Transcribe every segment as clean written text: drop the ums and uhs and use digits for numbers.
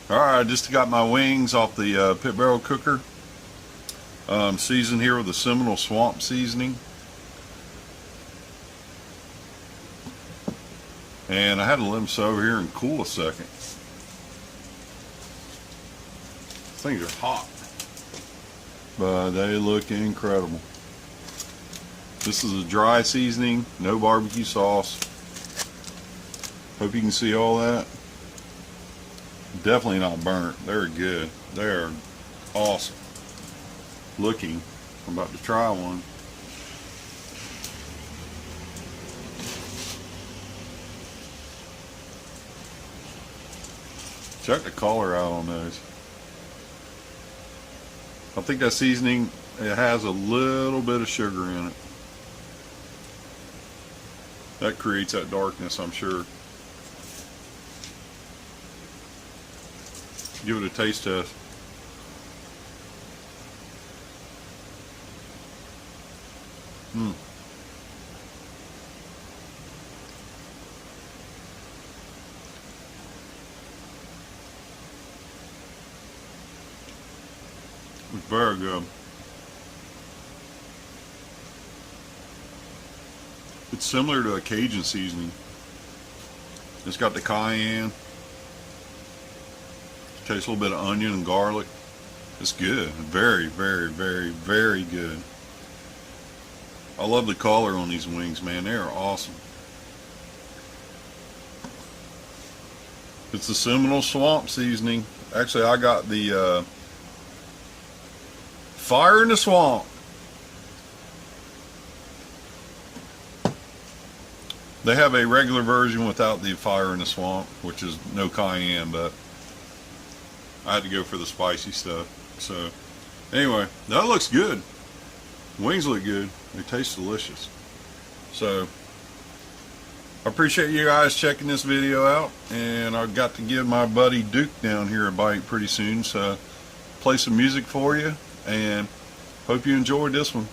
Alright, I just got my wings off the pit barrel cooker. Seasoned here with the Seminole swamp seasoning. And I had to let them sit over here and cool a second. Things are hot, but they look incredible. This is a dry seasoning, no barbecue sauce. Hope you can see all that. Definitely not burnt. They're good. They're awesome looking. I'm about to try one. Check the color out on those. I think that seasoning, it has a little bit of sugar in it. That creates that darkness, I'm sure. Give it a taste test. It's very good. It's similar to a Cajun seasoning. It's got the cayenne. Tastes a little bit of onion and garlic. It's good. Very, very, very, very good. I love the color on these wings, man. They are awesome. It's the Seminole swamp seasoning. Actually, I got the Fire in the Swamp. They have a regular version without the Fire in the Swamp, which is no cayenne, but I had to go for the spicy stuff. So anyway, that looks good. Wings look good. They taste delicious. So I appreciate you guys checking this video out, and I've got to give my buddy Duke down here a bite pretty soon, so play some music for you, and hope you enjoyed this one.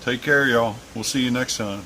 Take care, y'all. We'll see you next time.